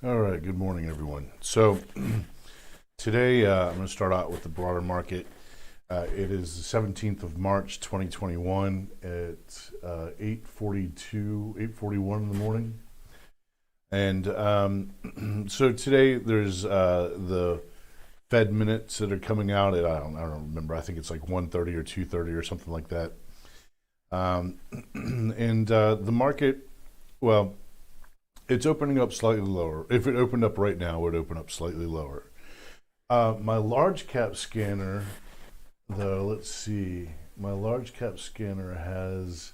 All right, good morning, everyone. So today I'm going to start out with the broader market. It is the 17th of March, 2021 at 8:41 in the morning. And so today there's the Fed minutes that are coming out at, I don't remember, I think it's like 1:30 or 2:30 or something like that. And the market, well, it's opening up slightly lower. If it opened up right now, it would open up slightly lower. My large cap scanner, though, let's see. My large cap scanner has,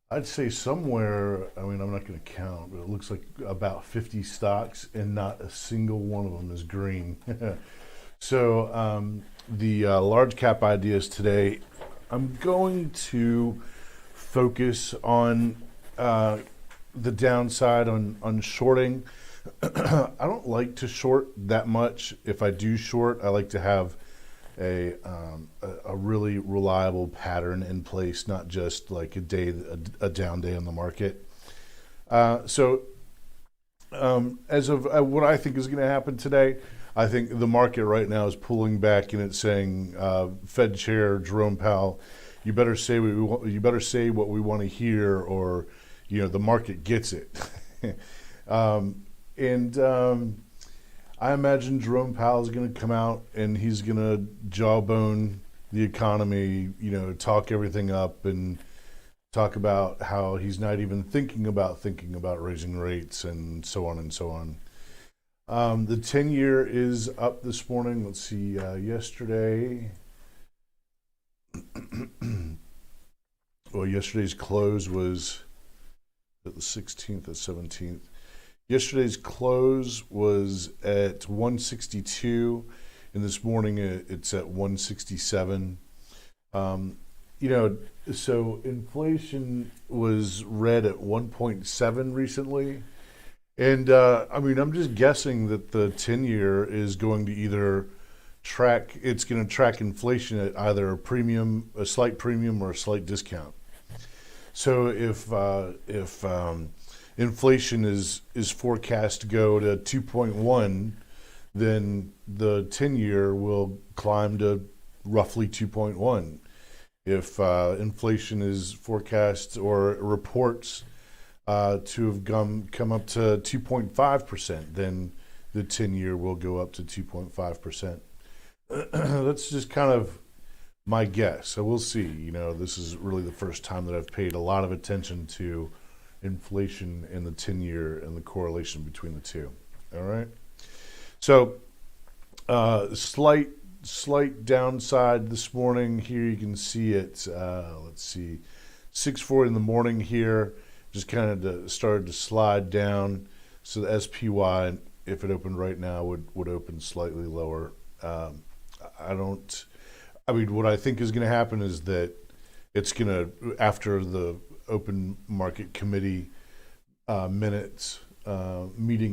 I'd say somewhere, I mean, I'm not going to count, but it looks like about 50 stocks, and not a single one of them is green. So the large cap ideas today, I'm going to focus on the downside on shorting. I don't like to short that much. If I do short, I like to have a really reliable pattern in place, not just like a down day on the market. So as of what I think is going to happen today, I think the market right now is pulling back and it's saying, Fed Chair Jerome Powell, you better say what we want to hear, or the market gets it. I imagine Jerome Powell is going to come out and he's going to jawbone the economy, talk everything up and talk about how he's not even thinking about raising rates and so on and so on. The 10-year is up this morning. Let's see, yesterday. Well, yesterday's close was at the 16th or 17th. Yesterday's close was at 162, and this morning it's at 167. So inflation was read at 1.7 recently, and I'm just guessing that the 10-year is going to either track inflation at either a slight premium, or a slight discount. So if inflation is forecast to go to 2.1, then the 10-year will climb to roughly 2.1. If inflation is forecast or reports to have come up to 2.5%, then the 10-year will go up to 2.5%. That's just kind of my guess. So we'll see. This is really the first time that I've paid a lot of attention to inflation in the 10-year and the correlation between the two. All right. So slight downside this morning. Here you can see it. Let's see, 6:40 in the morning here. Just kind of started to slide down. So the SPY, if it opened right now, would open slightly lower. What I think is going to happen is that it's going to, after the open market committee meeting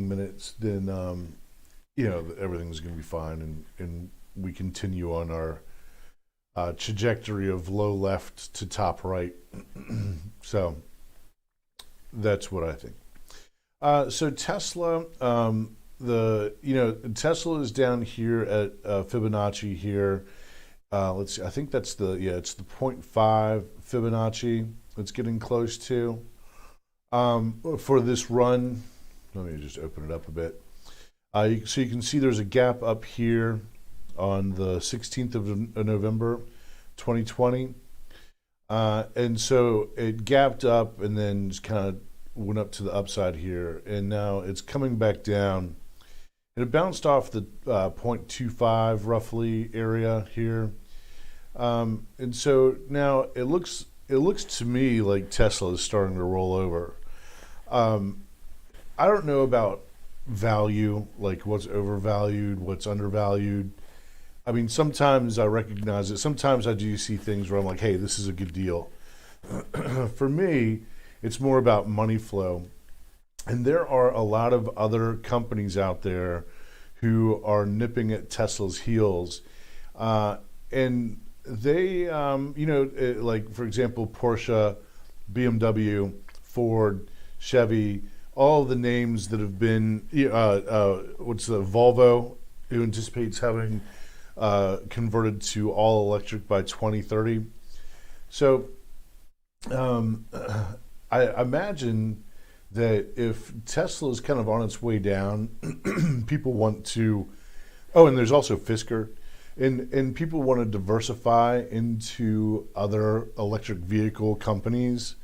minutes, then everything's going to be fine, and we continue on our trajectory of low left to top right. So that's what I think. So Tesla, Tesla is down here at Fibonacci here. Let's see. I think it's the 0.5 Fibonacci. It's getting close to for this run. Let me just open it up a bit. So you can see there's a gap up here on the 16th of November, 2020. And so it gapped up and then just kind of went up to the upside here. And now it's coming back down. And it bounced off the 0.25 roughly area here. And so now it looks to me like Tesla is starting to roll over. I don't know about value, like what's overvalued, what's undervalued. I mean, sometimes I recognize it. Sometimes I do see things where I'm like, hey, this is a good deal. For me, it's more about money flow. And there are a lot of other companies out there who are nipping at Tesla's heels. And they, like, for example, Porsche, BMW, Ford, Chevy, all the names that have been, what's the Volvo, who anticipates having converted to all electric by 2030. So I imagine that if Tesla is kind of on its way down, people want to, oh, and there's also Fisker, and people want to diversify into other electric vehicle companies.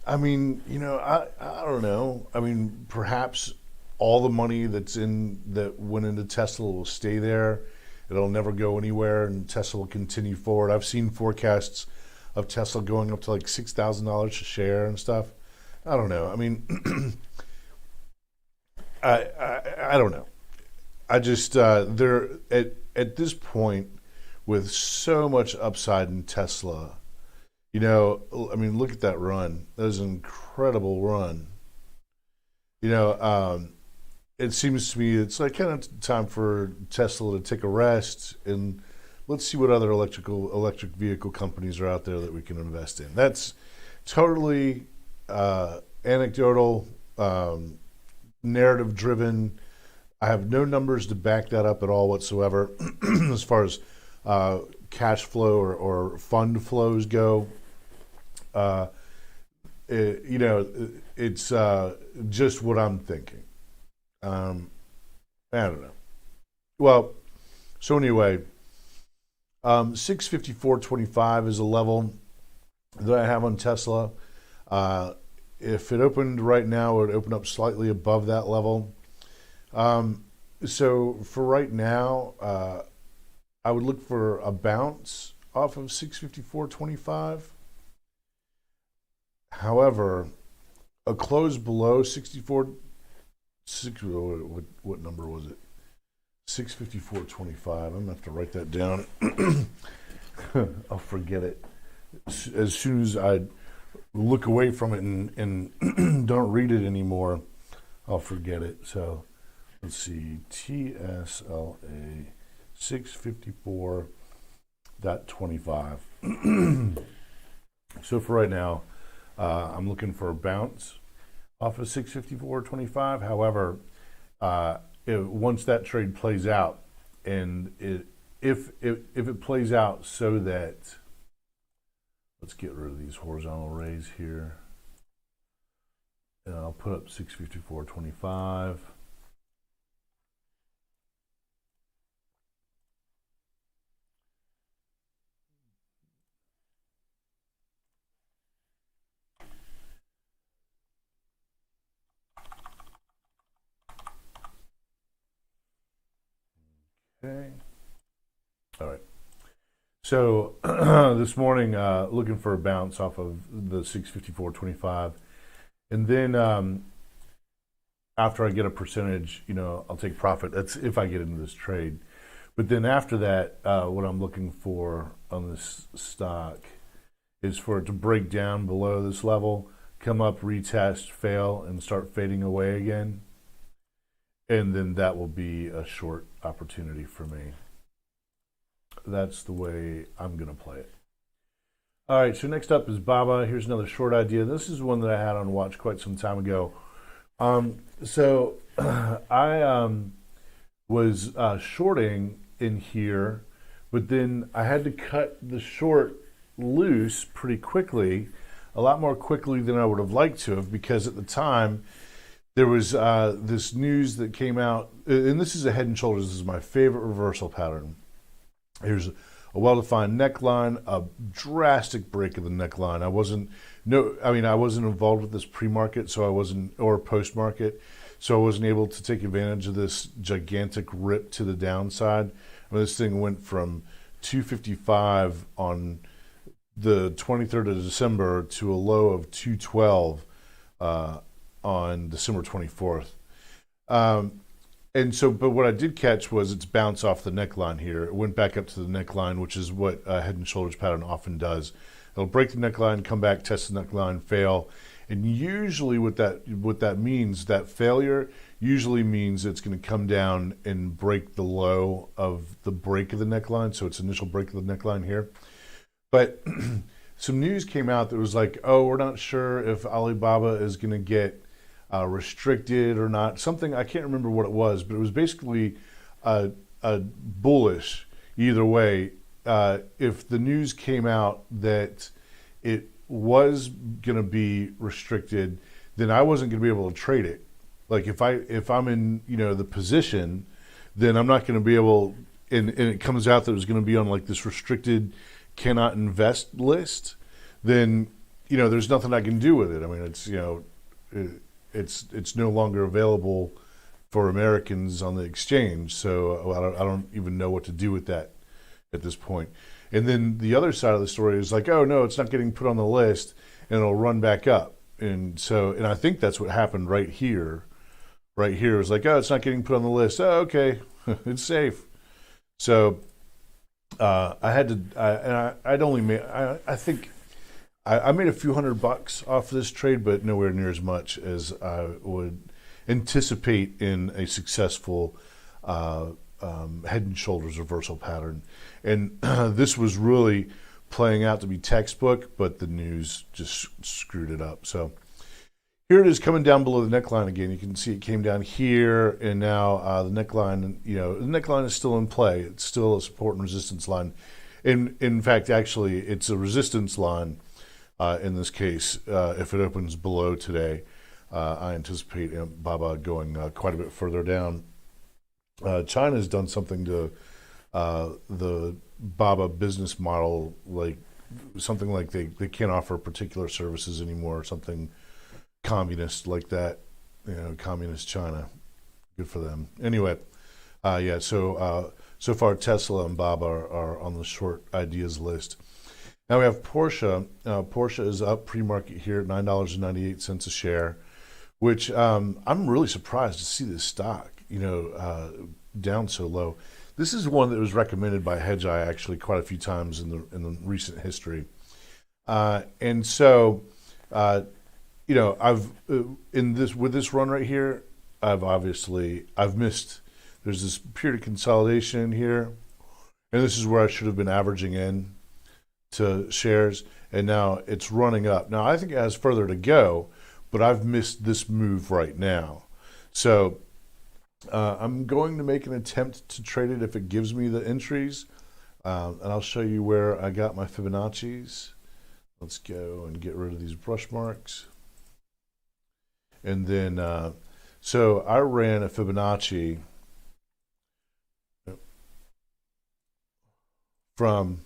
I mean, I don't know. I mean, perhaps all the money that went into Tesla will stay there. It'll never go anywhere, and Tesla will continue forward. I've seen forecasts of Tesla going up to like $6,000 a share and stuff. I don't know. I mean, I don't know. I just they're at this point with so much upside in Tesla. I mean, look at that run. That was an incredible run. It seems to me it's like kind of time for Tesla to take a rest, and let's see what other electric vehicle companies are out there that we can invest in. That's totally anecdotal, narrative driven. I have no numbers to back that up at all whatsoever as far as cash flow or fund flows go. It's just what I'm thinking. I don't know. Well, so anyway, 654.25 is a level that I have on Tesla. If it opened right now, it would open up slightly above that level. So for right now, I would look for a bounce off of 654.25. However, a close below 64. What number was it? 654.25. I'm gonna have to write that down. I'll forget it as soon as I look away from it and don't read it anymore. I'll forget it. So let's see. TSLA 654.25. So for right now, I'm looking for a bounce off of 654.25. However, once that trade plays out, and if it plays out so that, let's get rid of these horizontal rays here, and I'll put up 654.25. Okay. All right. So this morning, looking for a bounce off of the 654.25, and then after I get a percentage, I'll take profit. That's if I get into this trade. But then after that, what I'm looking for on this stock is for it to break down below this level, come up, retest, fail, and start fading away again. And then that will be a short opportunity for me. That's the way I'm going to play it. All right, so next up is Baba. Here's another short idea. This is one that I had on watch quite some time ago. So I was shorting in here, but then I had to cut the short loose pretty quickly, a lot more quickly than I would have liked to have, because at the time, there was this news that came out, and this is a Head and Shoulders. This is my favorite reversal pattern. Here's a well-defined neckline, a drastic break of the neckline. I wasn't involved with this pre-market, so I wasn't, or post-market, so I wasn't able to take advantage of this gigantic rip to the downside. This thing went from 255 on the 23rd of December to a low of 212. On December 24th. And so, but what I did catch was its bounce off the neckline here. It went back up to the neckline, which is what a Head and Shoulders pattern often does. It'll break the neckline, come back, test the neckline, fail. And usually what that means, that failure usually means it's going to come down and break the low of the break of the neckline. So its initial break of the neckline here. But some news came out that was like, oh, we're not sure if Alibaba is going to get restricted or not. Something, I can't remember what it was, but it was basically bullish either way. If the news came out that it was going to be restricted, then I wasn't going to be able to trade it. Like if I'm in the position, then I'm not going to be able. And it comes out that it was going to be on like this restricted, cannot invest list. Then there's nothing I can do with it. I mean, it's no longer available for Americans on the exchange. So I don't even know what to do with that at this point. And then the other side of the story is like, oh no, it's not getting put on the list, and it'll run back up. And I think that's what happened right here. Right here, it was like, oh, it's not getting put on the list. Oh, okay, it's safe. So I had to. I'd only made. I think I made a few $100 off this trade, but nowhere near as much as I would anticipate in a successful head and shoulders reversal pattern. And this was really playing out to be textbook, but the news just screwed it up. So here it is coming down below the neckline again. You can see it came down here, and now the neckline, the neckline is still in play. It's still a support and resistance line. In fact, actually, it's a resistance line in this case. If it opens below today, I anticipate BABA going quite a bit further down. China's done something to the BABA business model, like something like they can't offer particular services anymore, something communist like that, communist China. Good for them. Anyway, so far Tesla and BABA are on the short ideas list. Now we have Porsche. Porsche is up pre-market here at $9.98 a share, which I'm really surprised to see this stock, down so low. This is one that was recommended by Hedgeye actually quite a few times in the recent history, and so I've with this run right here, I've missed. There's this period of consolidation here, and this is where I should have been averaging in to shares, and now it's running up. Now I think it has further to go, but I've missed this move right now. So I'm going to make an attempt to trade it if it gives me the entries, and I'll show you where I got my Fibonacci's. Let's go and get rid of these brush marks. And then, so I ran a Fibonacci from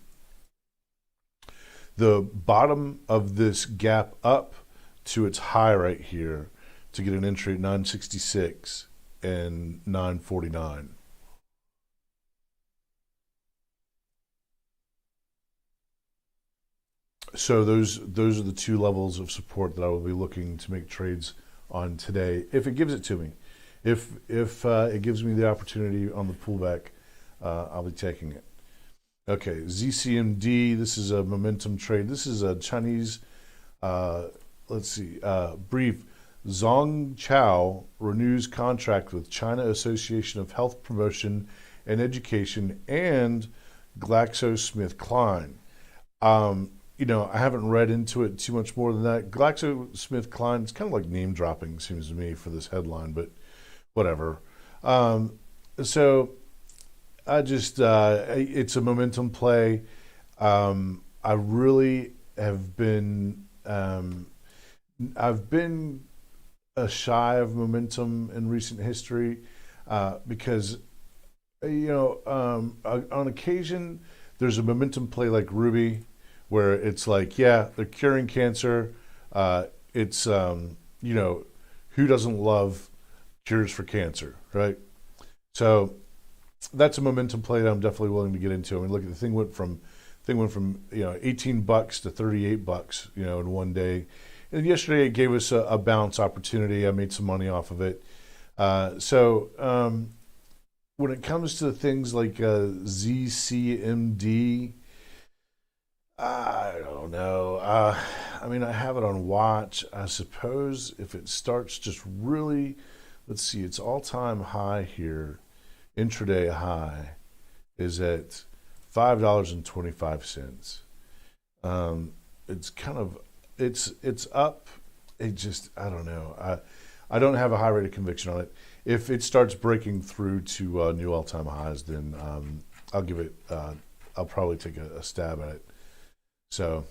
the bottom of this gap up to its high right here to get an entry at 966 and 949. So those are the two levels of support that I will be looking to make trades on today, if it gives it to me. If it gives me the opportunity on the pullback, I'll be taking it. Okay, ZCMD, this is a momentum trade. This is a Chinese, brief. Zhong Chao renews contract with China Association of Health Promotion and Education and GlaxoSmithKline. I haven't read into it too much more than that. GlaxoSmithKline, it's kind of like name dropping, seems to me, for this headline, but whatever. So I just, it's a momentum play. I really have been, I've been shy of momentum in recent history because, on occasion, there's a momentum play like Ruby, where it's like, yeah, they're curing cancer. It's, who doesn't love cures for cancer, right? So that's a momentum play that I'm definitely willing to get into. I mean, look, the thing went from $18 to $38, in one day. And yesterday it gave us a bounce opportunity. I made some money off of it. So when it comes to things like ZCMD, I don't know. I mean, I have it on watch. I suppose if it starts just really, let's see, its all-time high here, intraday high, is at $5.25. It's kind of, it's up. It just, I don't know. I don't have a high rate of conviction on it. If it starts breaking through to new all-time highs, then I'll give it. I'll probably take a stab at it. So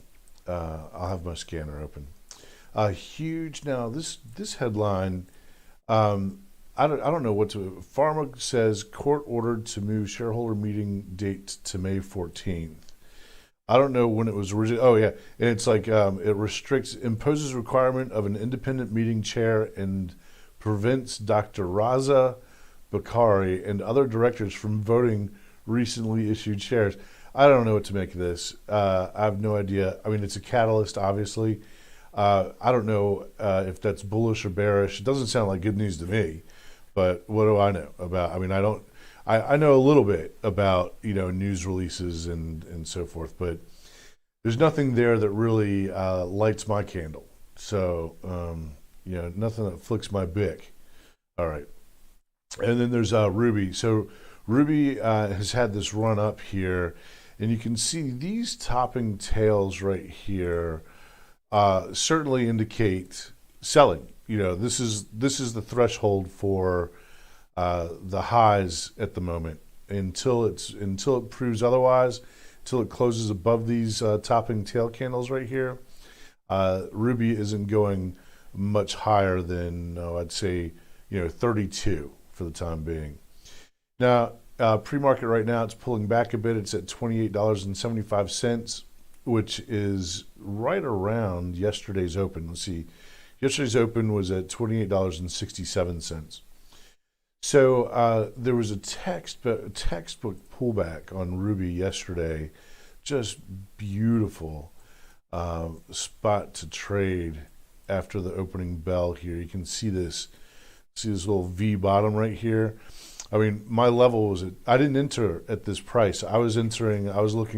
I'll have my scanner open. Huge. Now this headline. I don't know what to. Pharma says court ordered to move shareholder meeting date to May 14th. I don't know when it was originally. Oh yeah, and it's like it imposes requirement of an independent meeting chair and prevents Dr. Raza Bakari and other directors from voting recently issued shares. I don't know what to make of this. I have no idea. I mean, it's a catalyst, obviously. I don't know if that's bullish or bearish. It doesn't sound like good news to me. But what do I know about? I mean, I know a little bit about news releases and so forth, but there's nothing there that really lights my candle. So nothing that flicks my bick. All right, and then there's Ruby. So Ruby has had this run up here, and you can see these topping tails right here certainly indicate selling. This is the threshold for the highs at the moment. Until it proves otherwise, until it closes above these topping tail candles right here, Ruby isn't going much higher than I'd say 32 for the time being. Now pre-market right now, it's pulling back a bit. It's at $28.75, which is right around yesterday's open. Let's see. Yesterday's open was at $28.67. So there was a textbook pullback on Ruby yesterday. Just beautiful spot to trade after the opening bell here. You can see this little V bottom right here. I mean, my level was I didn't enter at this price. I was looking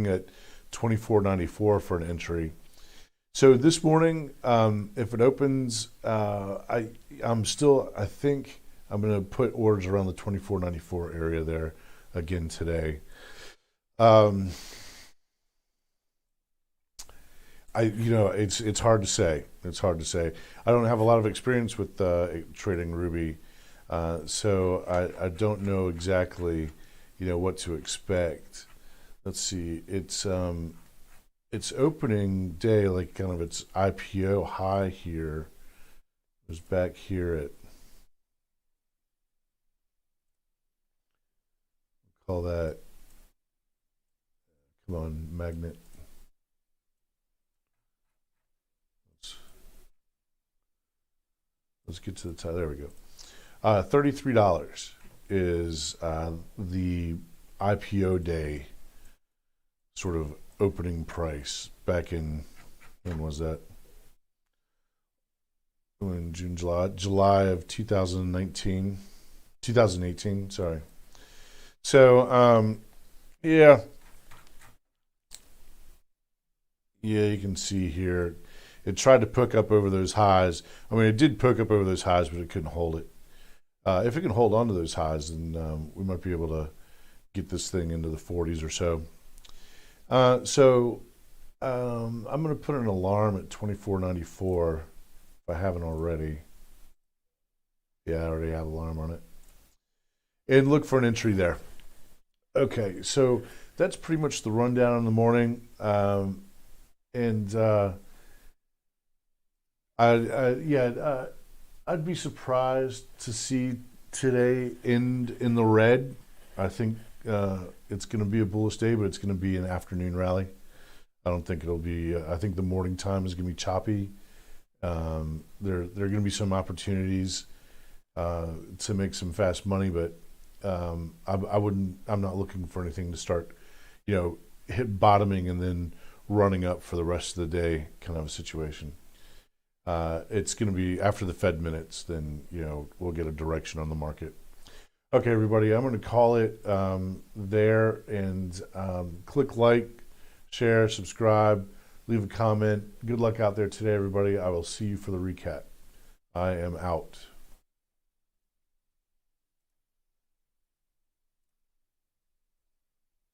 at $24.94 for an entry. So this morning, if it opens, I think I'm going to put orders around the $24.94 area there again today. It's hard to say. It's hard to say. I don't have a lot of experience with trading Ruby, so I don't know exactly, what to expect. Let's see. It's opening day, like kind of its IPO high here. It was back here at, call that, come on, magnet. Let's get to the top. There we go. $33 is the IPO day sort of opening price back in, when was that? In June, July of 2018, sorry. So, yeah, you can see here, it tried to poke up over those highs. I mean, it did poke up over those highs, but it couldn't hold it. If it can hold on to those highs, then we might be able to get this thing into the 40s or so. I'm going to put an alarm at $24.94 if I haven't already. Yeah, I already have an alarm on it. And look for an entry there. Okay, so that's pretty much the rundown in the morning. I'd be surprised to see today end in the red. I think it's going to be a bullish day, but it's going to be an afternoon rally. I don't think it'll be. I think the morning time is going to be choppy. There are going to be some opportunities to make some fast money, but I wouldn't. I'm not looking for anything to start, hit bottoming and then running up for the rest of the day kind of a situation. It's going to be after the Fed minutes, then we'll get a direction on the market. Okay, everybody, I'm going to call it there, and click like, share, subscribe, leave a comment. Good luck out there today, everybody. I will see you for the recap. I am out.